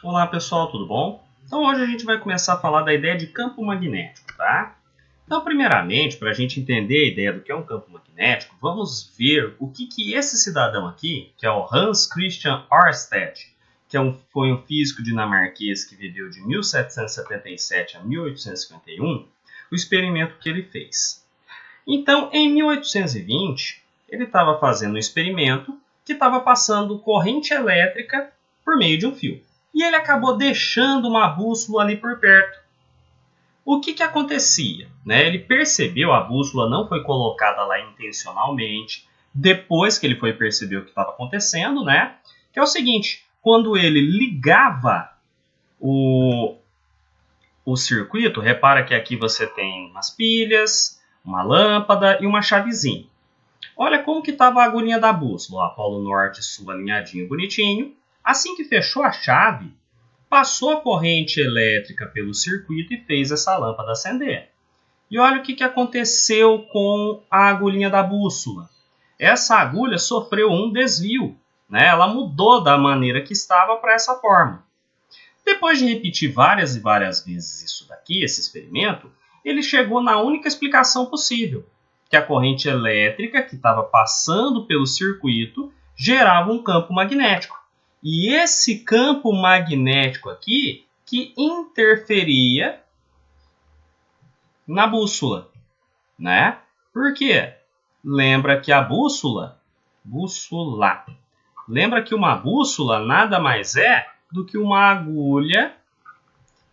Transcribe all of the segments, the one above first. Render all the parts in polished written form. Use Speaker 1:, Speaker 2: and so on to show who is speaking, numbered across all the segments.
Speaker 1: Olá pessoal, tudo bom? Então hoje a gente vai começar a falar da ideia de campo magnético, tá? Então primeiramente, para a gente entender a ideia do que é um campo magnético, vamos ver o que esse cidadão aqui, que é o Hans Christian Ørsted, que foi um físico dinamarquês que viveu de 1777 a 1851, o experimento que ele fez. Então, em 1820, ele estava fazendo um experimento que estava passando corrente elétrica por meio de um fio. E ele acabou deixando uma bússola ali por perto. O que acontecia? Ele percebeu, a bússola não foi colocada lá intencionalmente, depois que ele foi perceber o que estava acontecendo, que é o seguinte, quando ele ligava o circuito, repara que aqui você tem umas pilhas, uma lâmpada e uma chavezinha. Olha como que estava a agulhinha da bússola, polo norte e sul alinhadinho, bonitinho. Assim que fechou a chave, passou a corrente elétrica pelo circuito e fez essa lâmpada acender. E olha o que aconteceu com a agulhinha da bússola. Essa agulha sofreu um desvio, Ela mudou da maneira que estava para essa forma. Depois de repetir várias e várias vezes isso daqui, esse experimento, ele chegou na única explicação possível, que a corrente elétrica que estava passando pelo circuito gerava um campo magnético. E esse campo magnético aqui que interferia na bússola, Por quê? Lembra que a bússola, lembra que uma bússola nada mais é do que uma agulha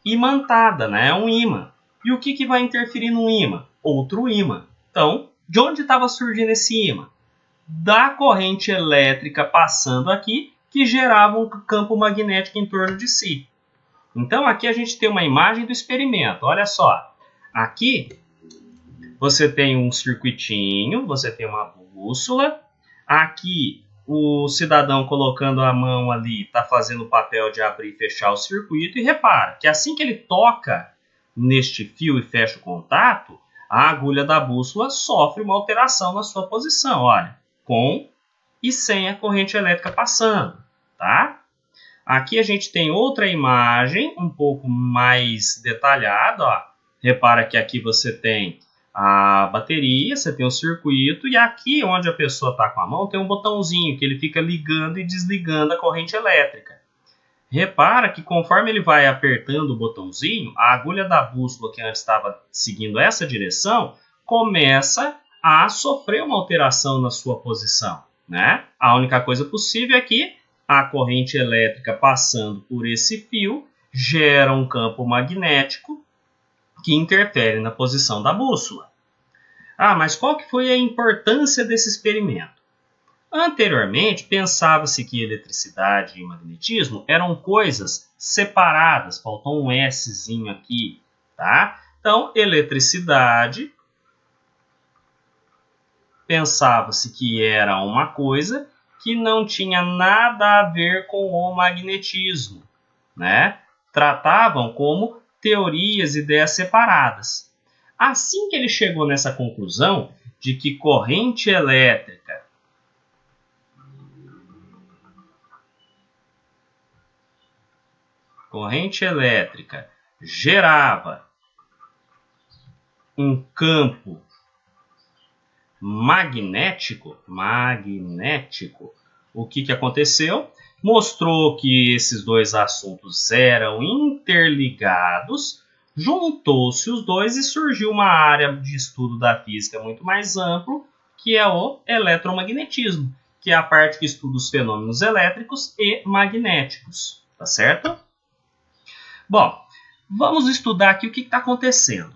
Speaker 1: imantada, um ímã. E o que vai interferir no ímã? Outro ímã. Então, de onde estava surgindo esse ímã? Da corrente elétrica passando aqui, que gerava um campo magnético em torno de si. Então, aqui a gente tem uma imagem do experimento. Olha só. Aqui, você tem um circuitinho, você tem uma bússola. Aqui, o cidadão colocando a mão ali está fazendo o papel de abrir e fechar o circuito. E repara que assim que ele toca neste fio e fecha o contato, a agulha da bússola sofre uma alteração na sua posição, olha, com e sem a corrente elétrica passando, tá? Aqui a gente tem outra imagem um pouco mais detalhada, ó. Repara que aqui você tem a bateria, você tem o circuito, e aqui onde a pessoa está com a mão tem um botãozinho que ele fica ligando e desligando a corrente elétrica. Repara que conforme ele vai apertando o botãozinho, a agulha da bússola que antes estava seguindo essa direção, começa a sofrer uma alteração na sua posição, A única coisa possível é que a corrente elétrica passando por esse fio gera um campo magnético que interfere na posição da bússola. Mas qual que foi a importância desse experimento? Anteriormente, pensava-se que eletricidade e magnetismo eram coisas separadas. Faltou um Szinho aqui, tá? Então, eletricidade, pensava-se que era uma coisa que não tinha nada a ver com o magnetismo, Tratavam como teorias, ideias separadas. Assim que ele chegou nessa conclusão de que corrente elétrica gerava um campo magnético, o que aconteceu? Mostrou que esses dois assuntos eram interligados, juntou-se os dois e surgiu uma área de estudo da física muito mais ampla, que é o eletromagnetismo, que é a parte que estuda os fenômenos elétricos e magnéticos, tá certo? Bom, vamos estudar aqui o que está acontecendo,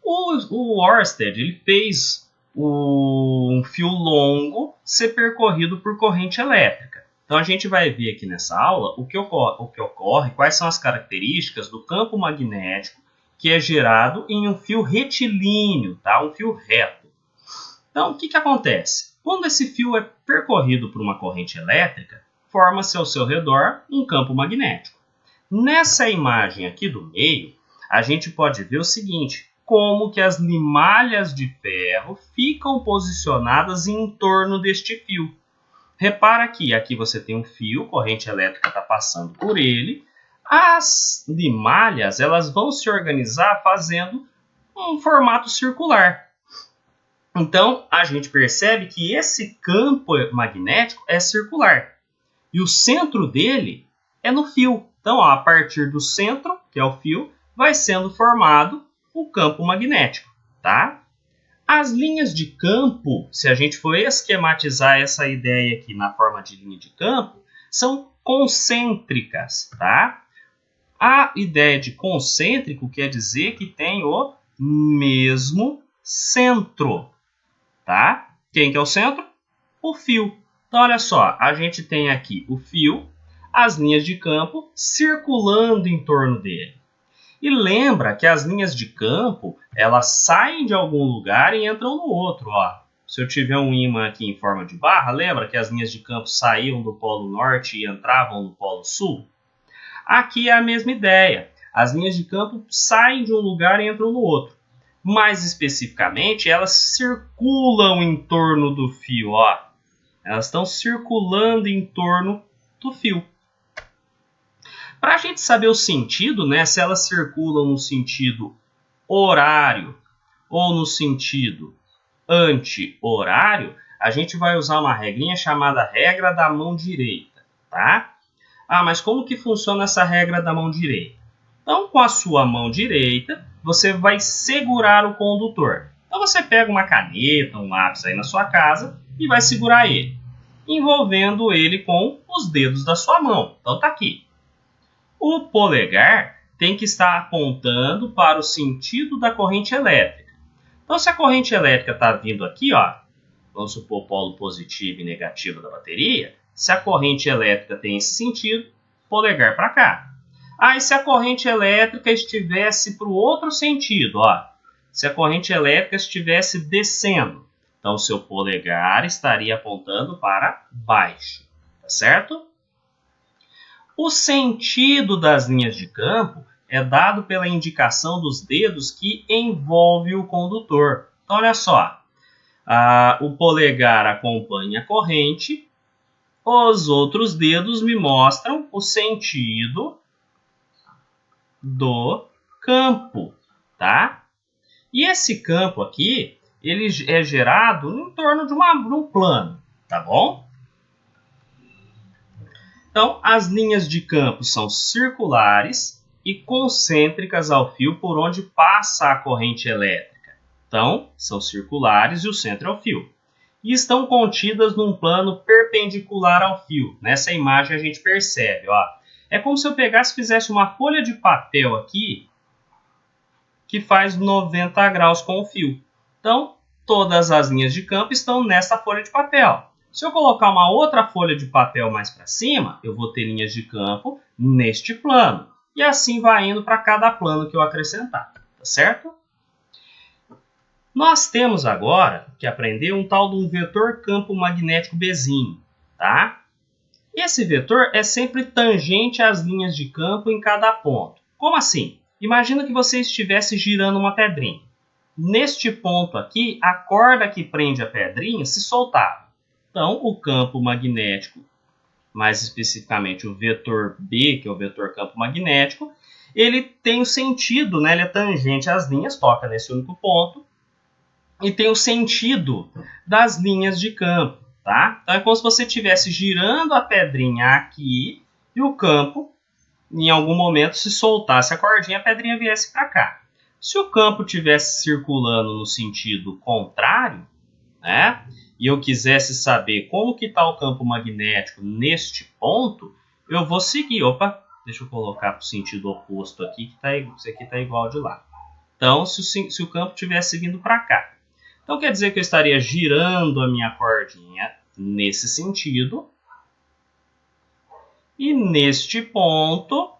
Speaker 1: O Ørsted, ele fez um fio longo ser percorrido por corrente elétrica. Então, a gente vai ver aqui nessa aula o que ocorre, quais são as características do campo magnético que é gerado em um fio retilíneo, um fio reto. Então, o que acontece? Quando esse fio é percorrido por uma corrente elétrica, forma-se ao seu redor um campo magnético. Nessa imagem aqui do meio, a gente pode ver o seguinte, como que as limalhas de ferro ficam posicionadas em torno deste fio. Repara aqui você tem um fio, corrente elétrica está passando por ele, As limalhas, elas vão se organizar fazendo um formato circular. Então, a gente percebe que esse campo magnético é circular. E o centro dele é no fio. Então, a partir do centro, que é o fio, vai sendo formado o campo magnético, tá? As linhas de campo, se a gente for esquematizar essa ideia aqui na forma de linha de campo, são concêntricas, tá? A ideia de concêntrico quer dizer que tem o mesmo centro, tá? Quem que é o centro? O fio. Então, olha só, a gente tem aqui o fio, as linhas de campo circulando em torno dele. E lembra que as linhas de campo, elas saem de algum lugar e entram no outro, ó. Se eu tiver um ímã aqui em forma de barra, lembra que as linhas de campo saíam do polo norte e entravam no polo sul? Aqui é a mesma ideia. As linhas de campo saem de um lugar e entram no outro. Mais especificamente, elas circulam em torno do fio, ó. Elas estão circulando em torno do fio. Para a gente saber o sentido, né, se elas circulam no sentido horário ou no sentido anti-horário, a gente vai usar uma regrinha chamada regra da mão direita, tá? Ah, mas como que funciona essa regra da mão direita? Então, com a sua mão direita, você vai segurar o condutor. Então, você pega uma caneta, um lápis aí na sua casa e vai segurar ele, envolvendo ele com os dedos da sua mão. Então, tá aqui. O polegar tem que estar apontando para o sentido da corrente elétrica. Então, se a corrente elétrica está vindo aqui, ó, vamos supor polo positivo e negativo da bateria, se a corrente elétrica tem esse sentido, polegar para cá. Ah, e se a corrente elétrica estivesse para o outro sentido, ó, se a corrente elétrica estivesse descendo, então seu polegar estaria apontando para baixo, tá certo? O sentido das linhas de campo é dado pela indicação dos dedos que envolve o condutor. Então, olha só, o polegar acompanha a corrente, os outros dedos me mostram o sentido do campo, tá? E esse campo aqui, ele é gerado em torno de um plano, tá bom? Então, as linhas de campo são circulares e concêntricas ao fio por onde passa a corrente elétrica. Então, são circulares e o centro é o fio. E estão contidas num plano perpendicular ao fio. Nessa imagem a gente percebe, ó. É como se eu pegasse e fizesse uma folha de papel aqui que faz 90 graus com o fio. Então, todas as linhas de campo estão nessa folha de papel. Se eu colocar uma outra folha de papel mais para cima, eu vou ter linhas de campo neste plano. E assim vai indo para cada plano que eu acrescentar, tá certo? Nós temos agora que aprender um tal de um vetor campo magnético Bezinho, tá? Esse vetor é sempre tangente às linhas de campo em cada ponto. Como assim? Imagina que você estivesse girando uma pedrinha. Neste ponto aqui, a corda que prende a pedrinha se soltava. Então, o campo magnético, mais especificamente o vetor B, que é o vetor campo magnético, ele tem o sentido, né? Ele é tangente às linhas, toca nesse único ponto, e tem o sentido das linhas de campo, tá? Então, é como se você estivesse girando a pedrinha aqui e o campo, em algum momento, se soltasse a cordinha, a pedrinha viesse para cá. Se o campo estivesse circulando no sentido contrário, né? E eu quisesse saber como que está o campo magnético neste ponto, eu vou seguir. Opa, deixa eu colocar para o sentido oposto aqui, que isso aqui está igual de lá. Então, se o campo estivesse seguindo para cá. Então, quer dizer que eu estaria girando a minha cordinha nesse sentido. E neste ponto,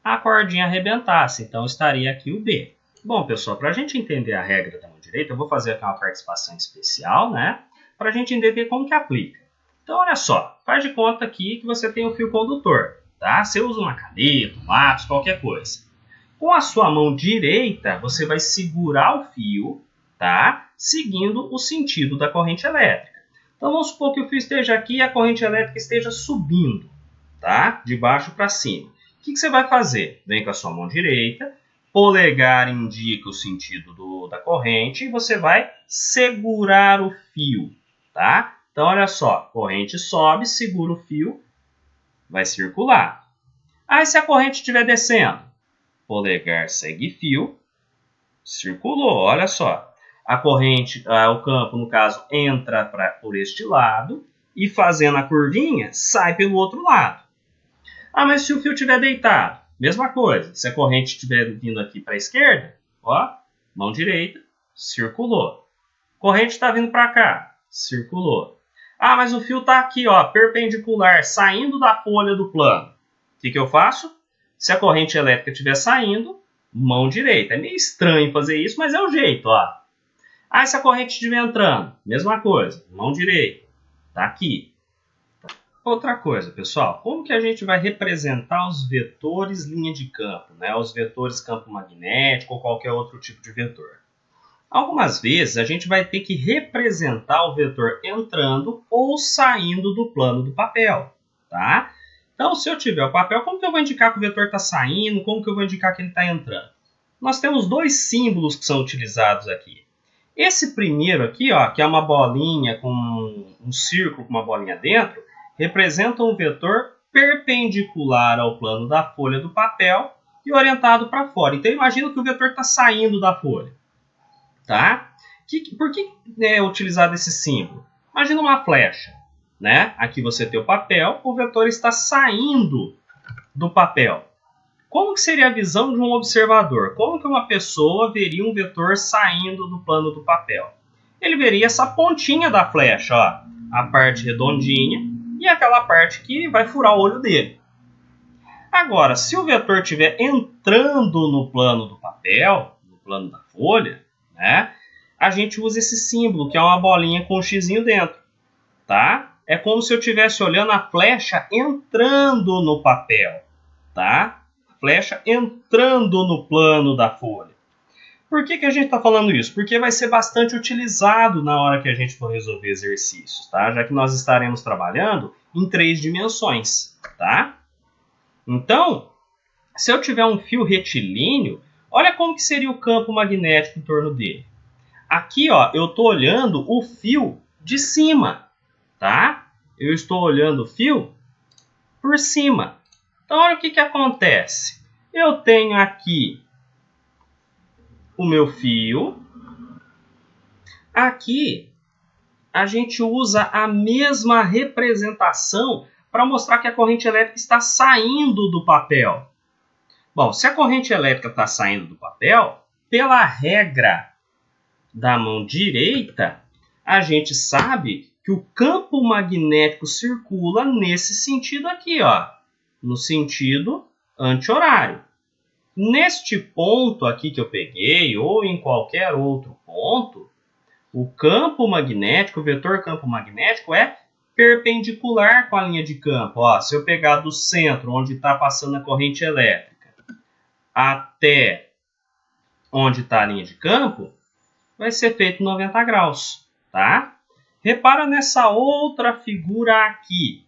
Speaker 1: a cordinha arrebentasse. Então, estaria aqui o B. Bom, pessoal, para a gente entender a regra da mão direita, eu vou fazer aqui uma participação especial, né? Para a gente entender como que aplica. Então, olha só, faz de conta aqui que você tem um fio condutor, tá? Você usa uma caneta, um lápis, qualquer coisa. Com a sua mão direita, você vai segurar o fio, tá? Seguindo o sentido da corrente elétrica. Então, vamos supor que o fio esteja aqui e a corrente elétrica esteja subindo, tá? De baixo para cima. que você vai fazer? Vem com a sua mão direita, polegar indica o sentido da corrente e você vai segurar o fio, tá? Então, olha só, corrente sobe, segura o fio, vai circular. Aí, se a corrente estiver descendo, polegar segue fio, circulou, olha só. A corrente, o campo, no caso, entra por este lado e fazendo a curvinha, sai pelo outro lado. Ah, mas se o fio estiver deitado, mesma coisa. Se a corrente estiver vindo aqui para a esquerda, ó, mão direita, circulou. Corrente está vindo para cá, circulou. Ah, mas o fio está aqui, ó, perpendicular, saindo da folha do plano. O que eu faço? Se a corrente elétrica estiver saindo, mão direita. É meio estranho fazer isso, mas é o jeito, ó. Ah, se a corrente estiver entrando, mesma coisa, mão direita, tá aqui. Outra coisa, pessoal, como que a gente vai representar os vetores linha de campo, né? Os vetores campo magnético ou qualquer outro tipo de vetor? Algumas vezes a gente vai ter que representar o vetor entrando ou saindo do plano do papel, tá? Então, se eu tiver o papel, como que eu vou indicar que o vetor está saindo? Como que eu vou indicar que ele está entrando? Nós temos dois símbolos que são utilizados aqui. Esse primeiro aqui, ó, que é uma bolinha com um círculo com uma bolinha dentro, representa um vetor perpendicular ao plano da folha do papel e orientado para fora. Então, imagina que o vetor está saindo da folha. Tá? Por que é utilizado esse símbolo? Imagina uma flecha. Né? Aqui você tem o papel, o vetor está saindo do papel. Como que seria a visão de um observador? Como que uma pessoa veria um vetor saindo do plano do papel? Ele veria essa pontinha da flecha, ó, a parte redondinha, e aquela parte que vai furar o olho dele. Agora, se o vetor estiver entrando no plano do papel, no plano da folha, né, a gente usa esse símbolo, que é uma bolinha com um xizinho dentro. Tá? É como se eu estivesse olhando a flecha entrando no papel. Tá? Flecha entrando no plano da folha. Por que a gente está falando isso? Porque vai ser bastante utilizado na hora que a gente for resolver exercícios, tá? Já que nós estaremos trabalhando em 3 dimensões, tá? Então, se eu tiver um fio retilíneo, olha como que seria o campo magnético em torno dele. Aqui, ó, eu estou olhando o fio de cima, tá? Eu estou olhando o fio por cima. Então, olha o que acontece. Eu tenho aqui o meu fio. Aqui, a gente usa a mesma representação para mostrar que a corrente elétrica está saindo do papel. Bom, se a corrente elétrica está saindo do papel, pela regra da mão direita, a gente sabe que o campo magnético circula nesse sentido aqui, ó, no sentido anti-horário. Neste ponto aqui que eu peguei, ou em qualquer outro ponto, o campo magnético, o vetor campo magnético é perpendicular com a linha de campo. Ó, se eu pegar do centro, onde está passando a corrente elétrica, até onde está a linha de campo, vai ser feito 90 graus, tá? Repara nessa outra figura aqui.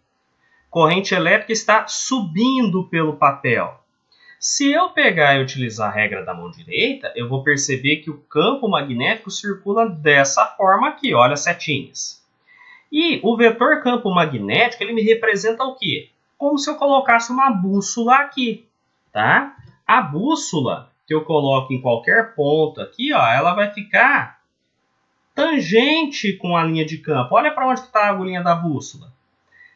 Speaker 1: Corrente elétrica está subindo pelo papel. Se eu pegar e utilizar a regra da mão direita, eu vou perceber que o campo magnético circula dessa forma aqui, olha as setinhas. E o vetor campo magnético, ele me representa o quê? Como se eu colocasse uma bússola aqui, tá? A bússola que eu coloco em qualquer ponto aqui, ó, ela vai ficar tangente com a linha de campo. Olha para onde está a agulhinha da bússola.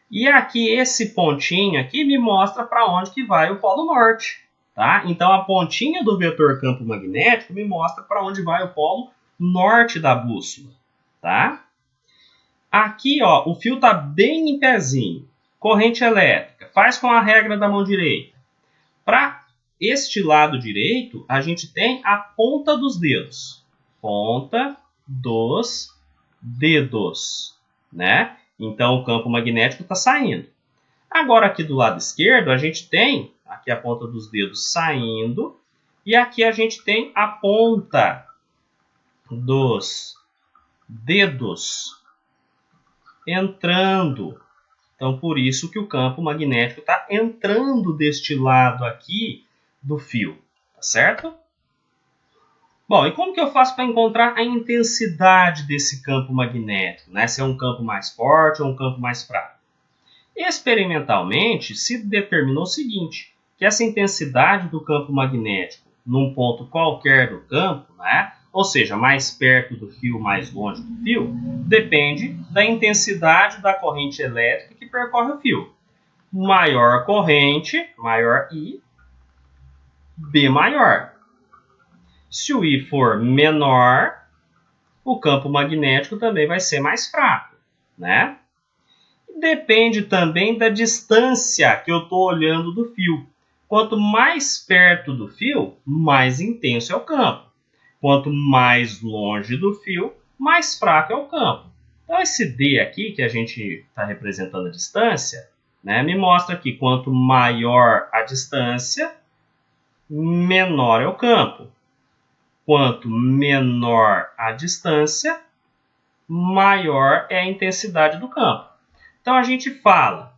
Speaker 1: E aqui, esse pontinho aqui me mostra para onde que vai o polo norte. Tá? Então, a pontinha do vetor campo magnético me mostra para onde vai o polo norte da bússola. Tá? Aqui, ó, o fio está bem em pezinho. Corrente elétrica. Faz com a regra da mão direita. Para este lado direito, a gente tem a ponta dos dedos. Ponta dos dedos. Né? Então, o campo magnético está saindo. Agora, aqui do lado esquerdo, a gente tem aqui a ponta dos dedos saindo. E aqui a gente tem a ponta dos dedos entrando. Então, por isso que o campo magnético está entrando deste lado aqui do fio, tá certo? Bom, e como que eu faço para encontrar a intensidade desse campo magnético, né? Se é um campo mais forte ou um campo mais fraco? Experimentalmente, se determinou o seguinte, que essa intensidade do campo magnético num ponto qualquer do campo, né? Ou seja, mais perto do fio, mais longe do fio, depende da intensidade da corrente elétrica que percorre o fio. Maior a corrente, maior I, B maior. Se o I for menor, o campo magnético também vai ser mais fraco, né? Depende também da distância que eu estou olhando do fio. Quanto mais perto do fio, mais intenso é o campo. Quanto mais longe do fio, mais fraco é o campo. Então, esse D aqui, que a gente está representando a distância, né, me mostra que quanto maior a distância, menor é o campo. Quanto menor a distância, maior é a intensidade do campo. Então, a gente fala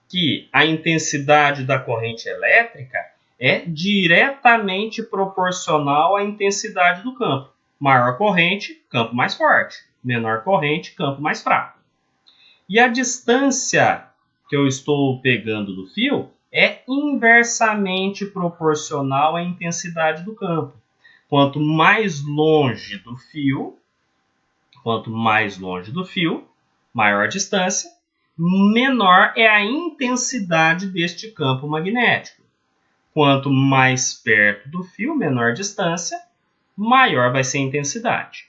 Speaker 1: que a intensidade da corrente elétrica é diretamente proporcional à intensidade do campo. Maior corrente, campo mais forte. Menor corrente, campo mais fraco. E a distância que eu estou pegando do fio é inversamente proporcional à intensidade do campo. Quanto mais longe do fio, maior a distância, menor é a intensidade deste campo magnético. Quanto mais perto do fio, menor distância, maior vai ser a intensidade.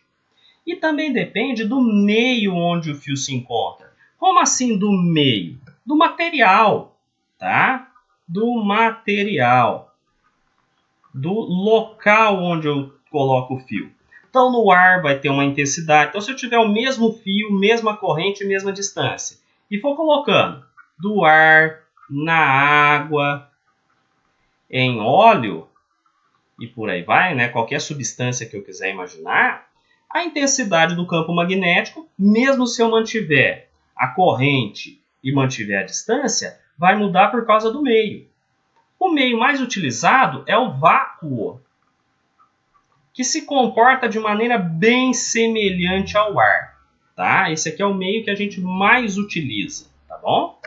Speaker 1: E também depende do meio onde o fio se encontra. Como assim do meio? Do material, tá? Do material. Do local onde eu coloco o fio. Então, no ar vai ter uma intensidade. Então, se eu tiver o mesmo fio, mesma corrente, mesma distância, e for colocando do ar, na água, em óleo, e por aí vai, né? Qualquer substância que eu quiser imaginar, a intensidade do campo magnético, mesmo se eu mantiver a corrente e mantiver a distância, vai mudar por causa do meio. O meio mais utilizado é o vácuo, que se comporta de maneira bem semelhante ao ar, tá? Esse aqui é o meio que a gente mais utiliza, tá bom?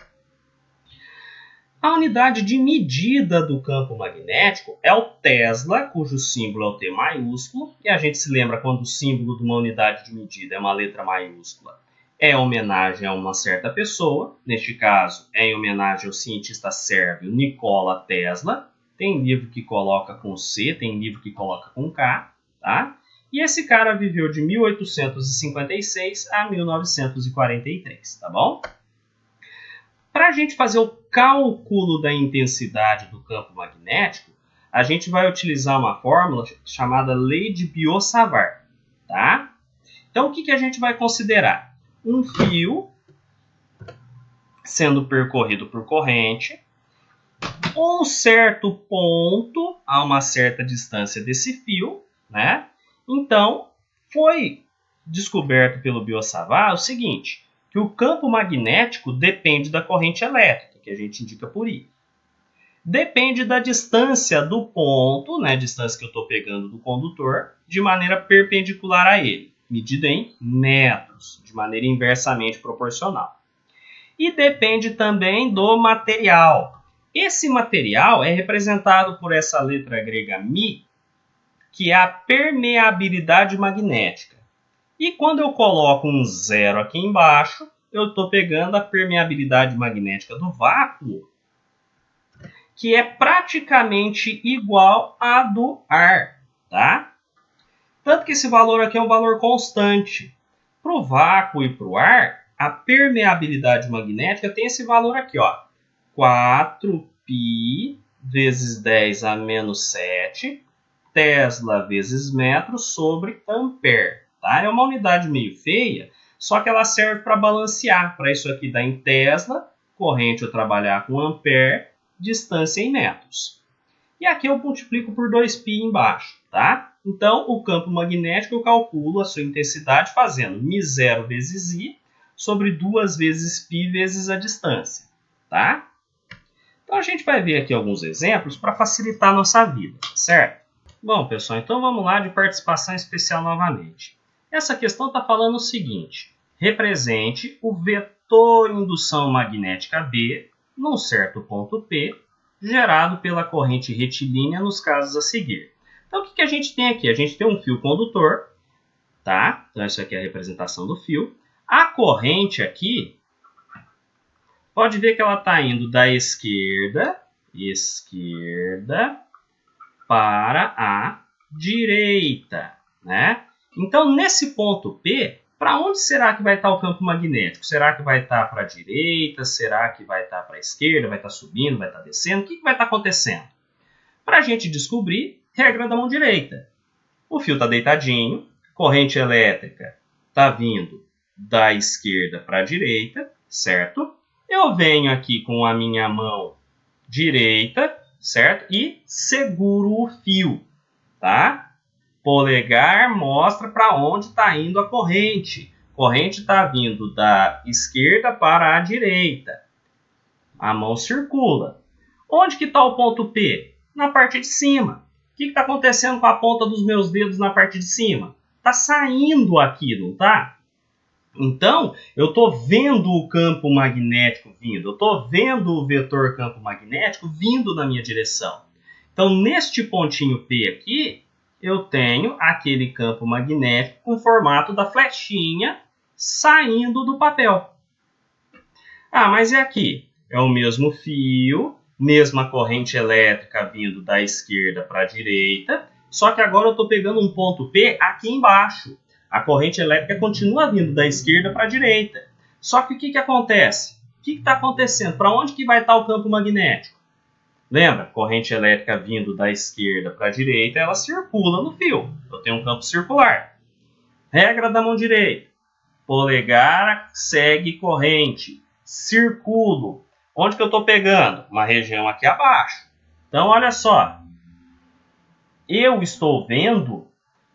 Speaker 1: A unidade de medida do campo magnético é o Tesla, cujo símbolo é o T maiúsculo, e a gente se lembra quando o símbolo de uma unidade de medida é uma letra maiúscula. É homenagem a uma certa pessoa, neste caso é em homenagem ao cientista sérvio Nikola Tesla. Tem livro que coloca com C, tem livro que coloca com K. Tá? E esse cara viveu de 1856 a 1943, tá bom? Para a gente fazer o cálculo da intensidade do campo magnético, a gente vai utilizar uma fórmula chamada Lei de Biot-Savart, tá? Então, o que a gente vai considerar? Um fio sendo percorrido por corrente, um certo ponto a uma certa distância desse fio, né? Então, foi descoberto pelo Biot-Savart o seguinte, que o campo magnético depende da corrente elétrica, que a gente indica por I. Depende da distância do ponto, né, a distância que eu estou pegando do condutor, de maneira perpendicular a ele, medida em metros, de maneira inversamente proporcional. E depende também do material. Esse material é representado por essa letra grega μ, que é a permeabilidade magnética. E quando eu coloco um zero aqui embaixo, eu estou pegando a permeabilidade magnética do vácuo, que é praticamente igual à do ar, tá? Tanto que esse valor aqui é um valor constante. Para o vácuo e para o ar, a permeabilidade magnética tem esse valor aqui, ó, 4π vezes 10 a menos 7 Tesla vezes metro sobre ampere. Tá? É uma unidade meio feia, só que ela serve para balancear. Para isso aqui dar em Tesla, corrente eu trabalhar com ampere, distância em metros. E aqui eu multiplico por 2π embaixo. Tá? Então, o campo magnético eu calculo a sua intensidade fazendo μ0 vezes I sobre 2 vezes π vezes a distância, tá? Então a gente vai ver aqui alguns exemplos para facilitar a nossa vida, certo? Bom, pessoal, então vamos lá de participação especial novamente. Essa questão está falando o seguinte: represente o vetor indução magnética B num certo ponto P, gerado pela corrente retilínea nos casos a seguir. Então, o que a gente tem aqui? A gente tem um fio condutor, tá? Então, isso aqui é a representação do fio. A corrente aqui, pode ver que ela está indo da esquerda para a direita, né? Então, nesse ponto P, para onde será que vai estar o campo magnético? Será que vai estar para a direita? Será que vai estar para a esquerda? Vai estar subindo? Vai estar descendo? O que vai estar acontecendo? Para a gente descobrir, regra da mão direita. O fio está deitadinho, corrente elétrica está vindo da esquerda para a direita, certo? Eu venho aqui com a minha mão direita, certo? E seguro o fio, tá? Polegar mostra para onde está indo a corrente. A corrente está vindo da esquerda para a direita. A mão circula. Onde que está o ponto P? Na parte de cima. O que está acontecendo com a ponta dos meus dedos na parte de cima? Está saindo aqui, não está? Então, eu estou vendo o campo magnético vindo. Eu estou vendo o vetor campo magnético vindo na minha direção. Então, neste pontinho P aqui, eu tenho aquele campo magnético com o formato da flechinha saindo do papel. Ah, mas é aqui. É o mesmo fio, mesma corrente elétrica vindo da esquerda para a direita, só que agora eu estou pegando um ponto P aqui embaixo. A corrente elétrica continua vindo da esquerda para a direita. Só que o que acontece? O que está acontecendo? Para onde que vai estar o campo magnético? Lembra? Corrente elétrica vindo da esquerda para a direita, ela circula no fio. Eu tenho um campo circular. Regra da mão direita. Polegar segue corrente. Circulo. Onde que eu estou pegando? Uma região aqui abaixo. Então, olha só. Eu estou vendo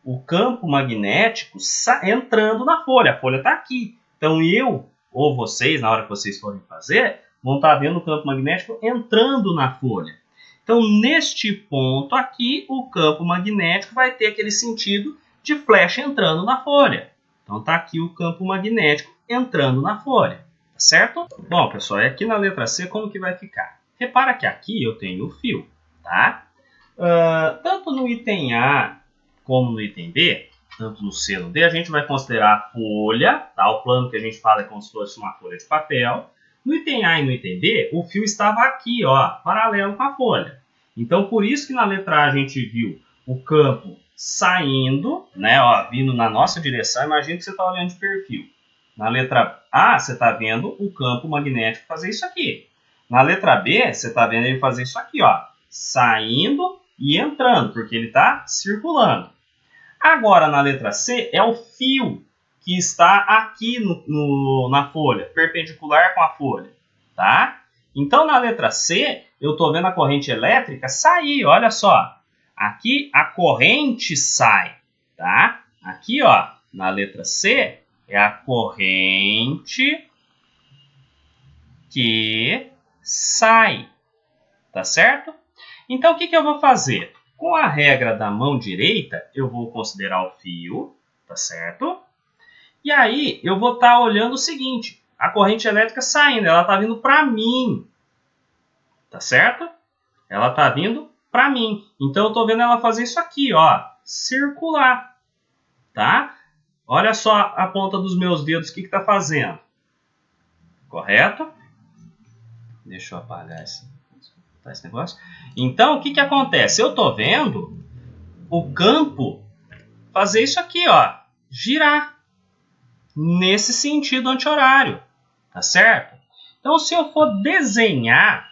Speaker 1: o campo magnético entrando na folha. A folha está aqui. Então, eu ou vocês, na hora que vocês forem fazer, vão estar vendo o campo magnético entrando na folha. Então, neste ponto aqui, o campo magnético vai ter aquele sentido de flecha entrando na folha. Então, está aqui o campo magnético entrando na folha. Tá certo? Bom, pessoal, e aqui na letra C, como que vai ficar? Repara que aqui eu tenho o fio, tá? Tanto no item A como no item B, tanto no C no D, a gente vai considerar a folha, tá? O plano que a gente fala é como se fosse uma folha de papel. No item A e no item B, o fio estava aqui, ó, paralelo com a folha. Então, por isso que na letra A a gente viu o campo saindo, né, ó, vindo na nossa direção. Imagina que você está olhando de perfil. Na letra A, você está vendo o campo magnético fazer isso aqui. Na letra B, você está vendo ele fazer isso aqui, ó, saindo e entrando, porque ele está circulando. Agora, na letra C, é o fio que está aqui na folha, perpendicular com a folha, tá? Então, na letra C, eu estou vendo a corrente elétrica sair, olha só. Aqui, a corrente sai, tá? Aqui, ó, na letra C, é a corrente que sai, tá certo? Então, o que eu vou fazer? Com a regra da mão direita, eu vou considerar o fio, tá certo? E aí, eu vou estar olhando o seguinte, a corrente elétrica saindo, ela está vindo para mim, tá certo? Ela está vindo para mim. Então, eu estou vendo ela fazer isso aqui, ó, circular, tá? Olha só a ponta dos meus dedos, o que está fazendo? Correto? Deixa eu apagar esse negócio. Então, o que acontece? Eu estou vendo o campo fazer isso aqui, ó, girar nesse sentido anti-horário, tá certo? Então, se eu for desenhar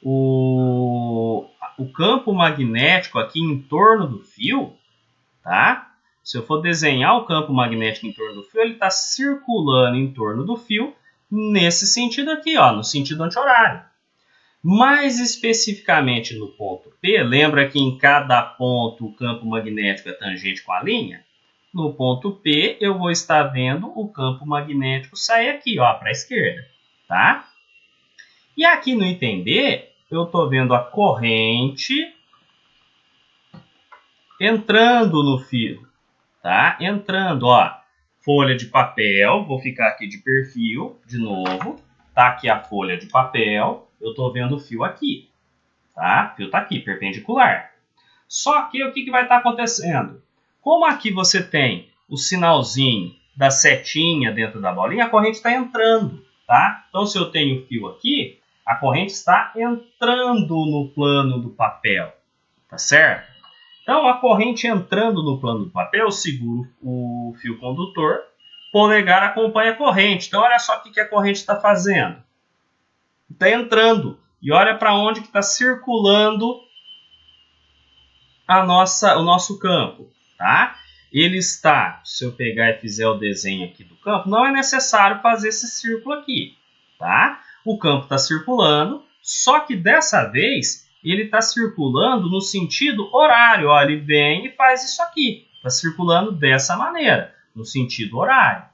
Speaker 1: o campo magnético aqui em torno do fio, tá? Se eu for desenhar o campo magnético em torno do fio, ele está circulando em torno do fio nesse sentido aqui, ó, no sentido anti-horário. Mais especificamente no ponto P, lembra que em cada ponto o campo magnético é tangente com a linha? no ponto P, eu vou estar vendo o campo magnético sair aqui, ó, para a esquerda, tá? E aqui no item B, eu estou vendo a corrente entrando no fio, tá? Entrando, ó, folha de papel, vou ficar aqui de perfil, de novo, tá aqui a folha de papel, eu estou vendo o fio aqui, tá? O fio está aqui, perpendicular. Só que o que vai estar acontecendo? Como aqui você tem o sinalzinho da setinha dentro da bolinha, a corrente está entrando, tá? Então, se eu tenho o fio aqui, a corrente está entrando no plano do papel, tá certo? Então, a corrente entrando no plano do papel, eu seguro o fio condutor, polegar acompanha a corrente. Então, olha só o que a corrente está fazendo. Está entrando. E olha para onde que está circulando o nosso campo, tá? Ele está, se eu pegar e fizer o desenho aqui do campo, não é necessário fazer esse círculo aqui, tá? O campo está circulando, só que dessa vez ele está circulando no sentido horário. Ó, ele vem e faz isso aqui, está circulando dessa maneira, no sentido horário,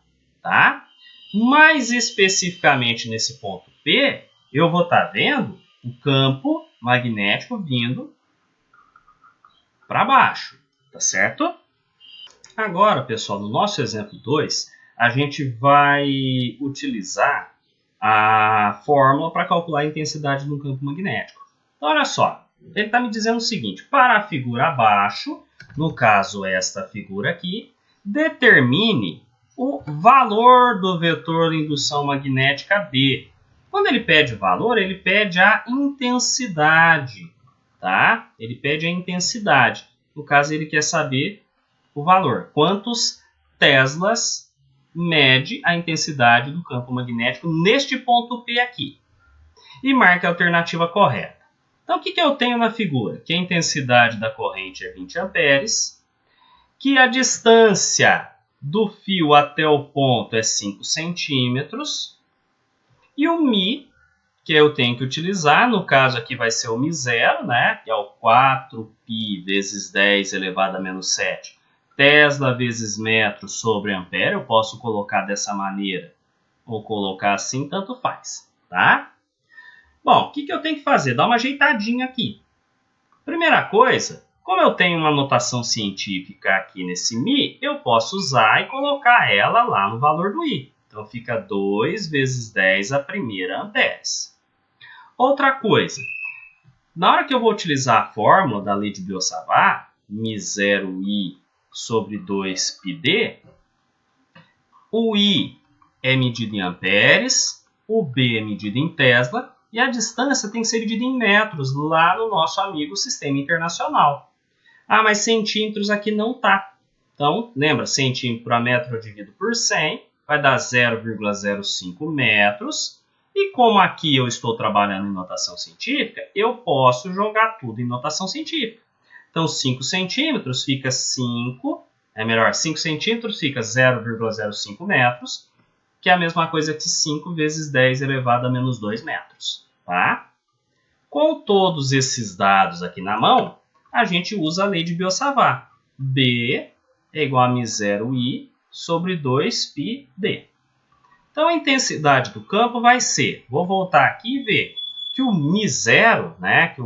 Speaker 1: tá? Mais especificamente nesse ponto P, eu vou estar vendo o campo magnético vindo para baixo, tá certo? Agora, pessoal, no nosso exemplo 2, a gente vai utilizar a fórmula para calcular a intensidade do campo magnético. Então, olha só, ele está me dizendo o seguinte, para a figura abaixo, no caso esta figura aqui, determine o valor do vetor de indução magnética B. Quando ele pede o valor, ele pede a intensidade, tá? Ele pede a intensidade. No caso, ele quer saber o valor. Quantos teslas mede a intensidade do campo magnético neste ponto P aqui. E marque a alternativa correta. Então, o que eu tenho na figura? Que a intensidade da corrente é 20 amperes, que a distância do fio até o ponto é 5 centímetros, e o μ, que eu tenho que utilizar, no caso aqui vai ser o μ0, né? Que é o 4π vezes 10 elevado a menos 7. Tesla vezes metro sobre ampere, eu posso colocar dessa maneira ou colocar assim, tanto faz, tá? Bom, o que eu tenho que fazer? Dar uma ajeitadinha aqui. Primeira coisa, como eu tenho uma notação científica aqui nesse μ, eu posso usar e colocar ela lá no valor do I. Então, fica 2 vezes 10 a primeira amperes. Outra coisa, na hora que eu vou utilizar a fórmula da lei de Biot-Savart, μ0I sobre 2πd, o I é medido em amperes, o B é medido em Tesla, e a distância tem que ser medida em metros, lá no nosso amigo Sistema Internacional. Ah, mas centímetros aqui não tá. Então, lembra, centímetro a metro eu divido por 100, vai dar 0,05 metros. E como aqui eu estou trabalhando em notação científica, eu posso jogar tudo em notação científica. Então, 5 centímetros fica 5 centímetros fica 0,05 metros, que é a mesma coisa que 5 vezes 10 elevado a menos 2 metros. Tá? Com todos esses dados aqui na mão, a gente usa a lei de Biot-Savart. B é igual a μ0I sobre 2πd. Então, a intensidade do campo vai ser, vou voltar aqui e ver, que o μ0, né, que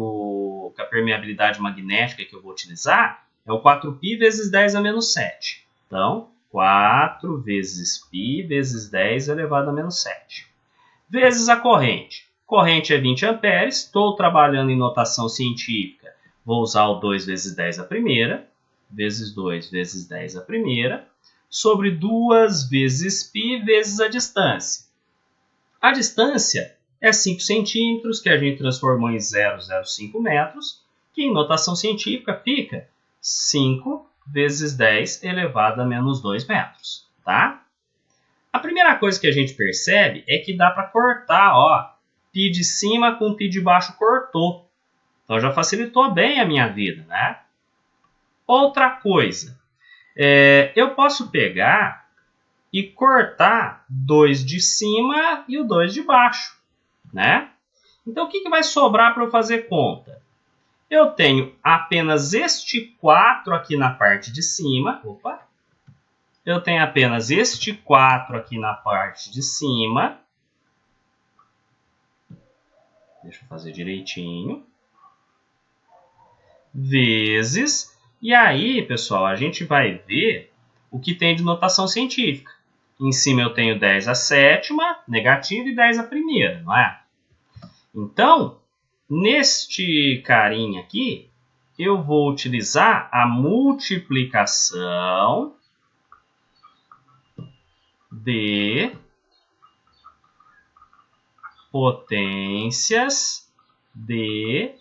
Speaker 1: a permeabilidade magnética que eu vou utilizar, é o 4π vezes 10 a menos 7. Então, 4 vezes π vezes 10 elevado a menos 7. Vezes a corrente. Corrente é 20 amperes, estou trabalhando em notação científica, vou usar o 2 vezes 10 a primeira, vezes 2 vezes 10 a primeira, sobre 2 vezes π vezes a distância. A distância é 5 centímetros, que a gente transformou em 0,05 metros, que em notação científica fica 5 vezes 10 elevado a menos 2 metros. Tá? A primeira coisa que a gente percebe é que dá para cortar, ó, π de cima com π de baixo cortou. Então já facilitou bem a minha vida, né? Outra coisa, eu posso pegar e cortar 2 de cima e o 2 de baixo, né? Então, o que vai sobrar para eu fazer conta? Eu tenho apenas este 4 aqui na parte de cima. Opa! eu tenho apenas este 4 aqui na parte de cima. Deixa eu fazer direitinho. Vezes. E aí, pessoal, a gente vai ver o que tem de notação científica. Em cima eu tenho 10 a sétima, negativa, e 10 a primeira, não é? Então, neste carinha aqui, eu vou utilizar a multiplicação de potências de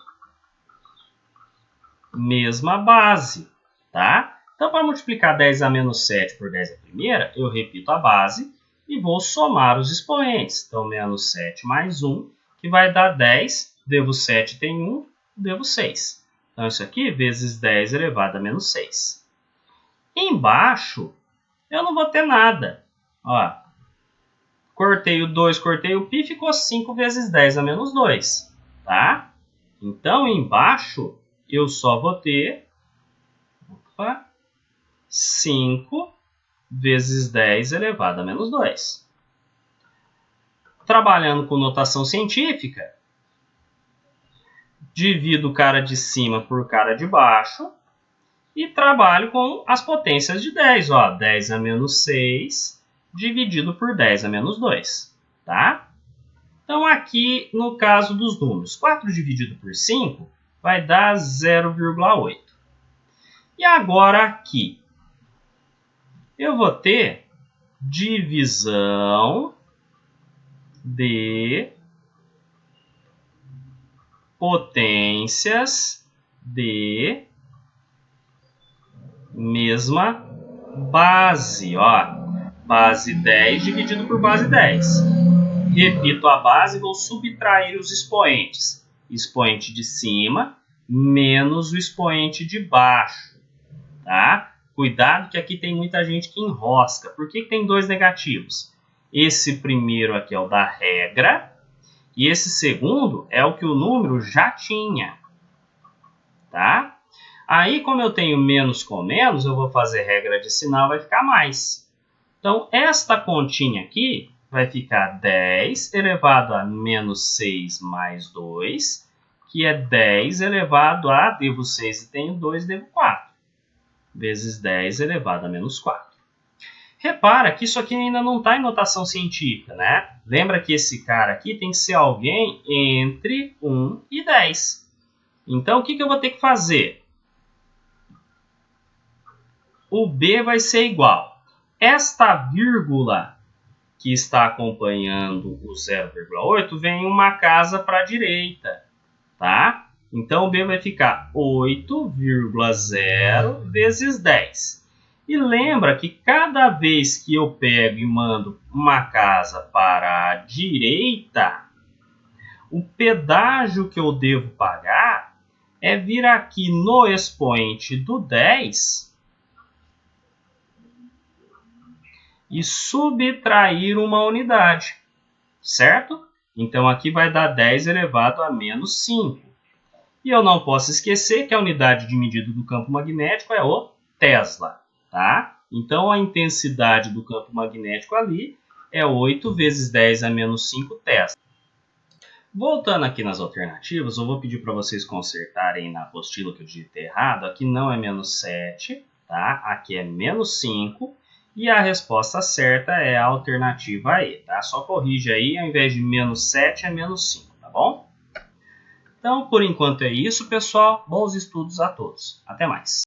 Speaker 1: mesma base, tá? Então, para multiplicar 10 a menos 7 por 10 a primeira, eu repito a base e vou somar os expoentes. Então, menos 7 mais 1, que vai dar 10, devo 7 tem 1, devo 6. Então, isso aqui vezes 10 elevado a menos 6. Embaixo, eu não vou ter nada. Ó, cortei o 2, cortei o π, ficou 5 vezes 10 a menos 2. Tá? Então, embaixo, eu só vou ter 5 vezes 10 elevado a menos 2. Trabalhando com notação científica, divido o cara de cima por cara de baixo e trabalho com as potências de 10. Ó, 10 a menos 6 dividido por 10 a menos 2. Tá? Então, aqui, no caso dos números, 4 dividido por 5 vai dar 0,8. E agora aqui, eu vou ter divisão de potências de mesma base. Ó, base 10 dividido por base 10. Repito a base e vou subtrair os expoentes. Expoente de cima menos o expoente de baixo. Tá? Cuidado que aqui tem muita gente que enrosca. Por que tem dois negativos? Esse primeiro aqui é o da regra. E esse segundo é o que o número já tinha. Tá? Aí, como eu tenho menos com menos, eu vou fazer regra de sinal, vai ficar mais. Então, esta continha aqui vai ficar 10 elevado a menos 6 mais 2, que é 10 elevado a, devo 6 e tenho 2, devo 4, vezes 10 elevado a menos 4. Repara que isso aqui ainda não está em notação científica, né? Lembra que esse cara aqui tem que ser alguém entre 1 e 10. Então, o que eu vou ter que fazer? O B vai ser igual. Esta vírgula que está acompanhando o 0,8 vem uma casa para a direita, tá? Então, o B vai ficar 8,0 vezes 10. E lembra que cada vez que eu pego e mando uma casa para a direita, o pedágio que eu devo pagar é vir aqui no expoente do 10 e subtrair uma unidade, certo? Então, aqui vai dar 10 elevado a menos 5. E eu não posso esquecer que a unidade de medida do campo magnético é o Tesla. Tá? Então, a intensidade do campo magnético ali é 8 vezes 10 a menos 5 Tesla. Voltando aqui nas alternativas, eu vou pedir para vocês consertarem na apostila que eu digitei errado. Aqui não é menos 7, tá? Aqui é menos 5. E a resposta certa é a alternativa E. Tá? Só corrige aí, ao invés de menos 7 é menos 5, tá bom? Então, por enquanto é isso, pessoal. Bons estudos a todos. Até mais.